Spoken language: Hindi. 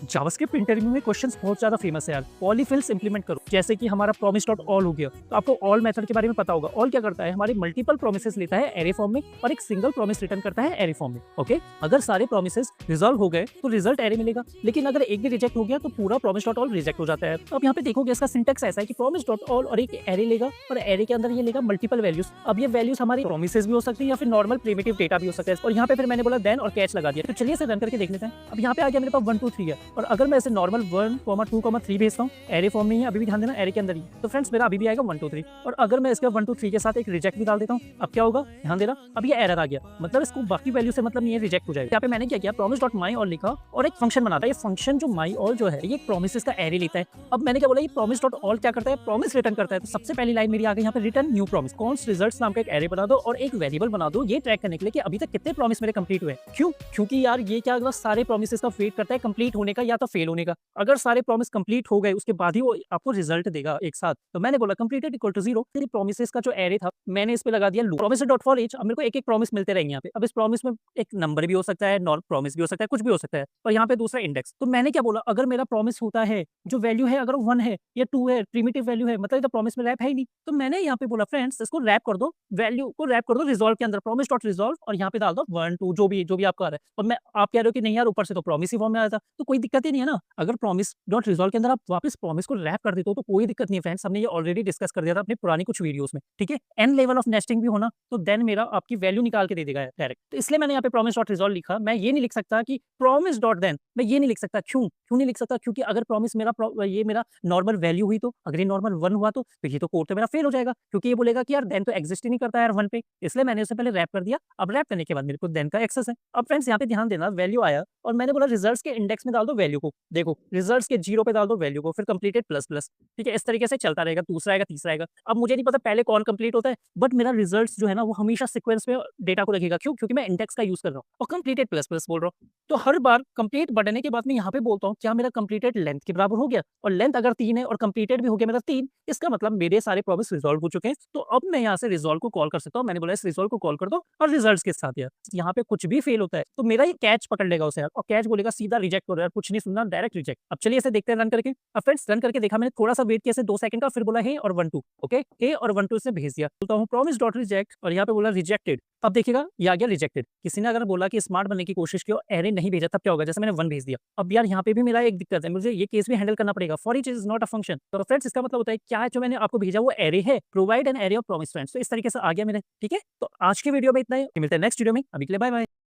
जावास्क्रिप्ट इंटरव्यू में क्वेश्चंस बहुत ज्यादा फेमस है यार। पॉलीफिल्स इंप्लीमेंट करो, जैसे कि हमारा प्रॉमिस डॉट ऑल हो गया। तो आपको ऑल मेथड के बारे में पता होगा। ऑल क्या करता है, हमारे मल्टीपल प्रोमिसेस लेता है एरे फॉर्म में और एक सिंगल प्रॉमिस रिटर्न करता है एरे फॉर्म में। ओके, अगर सारे प्रोमिसेस रिजॉल्व हो गए तो रिजल्ट एरे मिलेगा, लेकिन अगर एक भी रिजेक्ट हो गया तो पूरा प्रॉमिस डॉट ऑल रिजेक्ट हो जाता है। तो अब यहाँ पे देखोगे इसका सिंटेक्स ऐसा है कि प्रॉमिस डॉट ऑल और एक एरे लेगा और एरे के अंदर ये लेगा मल्टीपल वैल्यूज। अब ये वैल्यूज हमारी प्रोमिसेस भी हो सकती है या फिर नॉर्मल प्रिमिटिव डेटा भी हो सकता है। और यहाँ पे फिर मैंने बोला देन और कैच लगा दिया। तो चलिए इसे रन करके देख लेते हैं। अब यहाँ पे आ गया मेरे पास 1 2 3 है, और अगर मैं इसे नॉर्मल 1 2 3 भेजता हूँ, एरे फॉर्म में ही है, अभी भी ध्यान देना एरे के अंदर ही। तो फ्रेंड्स मेरा अभी भी आएगा 1 2 3। और अगर मैं इसका 1 2 3 के साथ एक रिजेक्ट भी डाल देता हूँ, अब क्या होगा, ध्यान देना, अब ये एरर आ गया। मतलब इसको बाकी वैल्यू से मतलब नहीं है, रिजेक्ट हो जाएगा। यहाँ पे मैंने क्या किया, प्रॉमिस डॉट माई ऑल लिखा और एक फंक्शन बनाता है। ये फंक्शन जो माई ऑल जो है ये प्रोमिसेस का एरे लेता है। अब मैंने क्या बोला, ये प्रॉमिस डॉट ऑल क्या करता है, प्रॉमिस रिटर्न करता है। तो सबसे पहली लाइन मेरी आ गई यहाँ पे, return new promise. Const results नाम का एक एरे बना दो और एक वेरिएबल बना दो, ये ट्रैक करने के लिए कि अभी तक कितने प्रॉमिस मेरे कंप्लीट हुए। क्यों? क्योंकि यार ये क्या सारे प्रॉमिसेस का वेट करता है कंप्लीट होने का या तो फेल होने का। अगर सारे प्रॉमिस कंप्लीट हो गए उसके बाद ही वो आपको रिजल्ट देगा एक साथ। तो मैंने बोला कंप्लीटेड इक्वल टू 0। तेरी प्रॉमिसेस का जो एरे था मैंने इस पे लगा दिया loop, promise dot for each. अब मेरे को एक एक प्रॉमिस मिलते रहेंगे यहाँ पे। अब इस प्रॉमिस में एक नंबर भी हो सकता है, नॉन प्रॉमिस भी हो सकता है, कुछ भी हो सकता है। और यहाँ पे दूसरा इंडेक्स। तो मैंने क्या बोला, अगर मेरा प्रॉमिस होता है जो वैल्यू है, अगर 1 है या 2 है, प्रीमिटिव वैल्यू है, मतलब प्रॉमिस में रैप है ही नहीं। तो मैंने यहाँ पे बोला फ्रेंड्स इसको रैप कर दो, वैल्यू को रैप कर दो रिजॉल्व के अंदर, प्रॉमिस डॉट रिजॉल्व, और यहाँ पे डाल दो 1 2 जो भी आपका आ रहा है। और मैं आप कह रहे हो कि नहीं यार ऊपर से तो प्रॉमिस ही फॉर्म में आया था, तो कोई दिक्कत ही नहीं है ना। अगर प्रॉमिस डॉट रिजॉल्व के अंदर आप वापस प्रॉमिस को रैप कर देते हो तो कोई दिक्कत नहीं है फ्रेंड्स। हमने ये ऑलरेडी डिस्कस कर दिया था अपनी पुरानी कुछ वीडियोस में, ठीक है। एन लेवल ऑफ नेस्टिंग भी होना तो देन मेरा आपकी वैल्यू निकाल के दे देगा डायरेक्ट। तो इसलिए मैंने यहाँ पे प्रॉमिस डॉट रिजॉल्व लिखा। मैं ये नहीं लिख सकता कि प्रॉमिस डॉट देन, मैं ये नहीं लिख सकता। क्यों नहीं लिख सकता? क्योंकि अगर प्रॉमिस ये मेरा नॉर्मल वैल्यू हुई, तो अगर ये नॉर्मल 1 हुआ तो फिर ये तो कोड तो मेरा फेल हो जाएगा, क्योंकि ये बोलेगा कि यार देन तो एग्जिस्ट ही नहीं करता है यार 1 पे। इसलिए मैंने उससे पहले रैप कर दिया। अब रैप करने के बाद मेरे को देन का एक्सेस है। अब फ्रेंड्स यहाँ पे ध्यान देना, वैल्यू आया और मैंने बोला रिजल्ट्स के इंडेक्स में डाल दो वैल्यू को। देखो रिजल्ट्स के 0 पे डाल दो वैल्यू को, फिर कंप्लीटेड प्लस प्लस, ठीक है। इस तरीके से चलता रहेगा, दूसरा आएगा, तीसरा आएगा। अब मुझे नहीं पता पहले कौन कंप्लीट होता है, बट मेरा रिजल्ट्स जो है ना वो हमेशा सीक्वेंस में डेटा को रखेगा। क्यों? क्योंकि मैं इंडेक्स का यूज कर रहा हूँ और कंप्लीटेड प्लस प्लस बोल रहा हूँ। तो हर बार कंप्लीट बढ़ने के बाद मैं यहाँ पे बोलता हूँ क्या मेरा कंप्लीटेड लेंथ के बराबर हो गया, और लेंथ अगर 3 है और कंप्लीटेड भी हो गया मेरा 3, इसका मतलब मेरे सारे प्रॉमिस रिजॉल्व हो चुके हैं। तो अब मैं यहाँ से रिजॉल्व को कॉल कर सकता हूँ। मैंने बोला इस रिजॉल्व को कॉल कर दो और रिजल्ट्स के साथ यार यहाँ पे कुछ भी फेल होता है तो मेरा ये कैच पकड़ लेगा उसे यार, और कैच बोलेगा सीधा रिजेक्ट करो यार, कुछ नहीं सुनना, डायरेक्ट रिजेक्ट। अब चलिए इसे देखते हैं रन करके। अब फ्रेंड्स रन करके देखा मैंने, थोड़ा सा वेट किया 2 सेकंड का, फिर बोला हे और 1 2। ओके, हे और 1 2 से भेज दिया। बोलता हूँ प्रॉमिस डॉट रिजेक्ट और यहाँ पे बोला रिजेक्टेड। अब देखिएगा ये आ गया रिजेक्टेड। किसी ने अगर बोला कि स्मार्ट बनने की कोशिश की और एरे नहीं भेजा तब क्या होगा, जैसे मैंने 1 भेज दिया। अब यार यहाँ पे भी मेरा एक दिक्कत है, मुझे ये केस भी हैंडल करना पड़ेगा। For each is not a function. तो फ्रेंड्स इसका मतलब होता है क्या है, जो मैंने आपको भेजा वो एरे है, provide an array of promise friends. तो इस तरीके से आ गया मेरे, ठीक है। तो आज की वीडियो में इतना ही, मिलते हैं नेक्स्ट वीडियो में। अभी के लिए बाय बाय।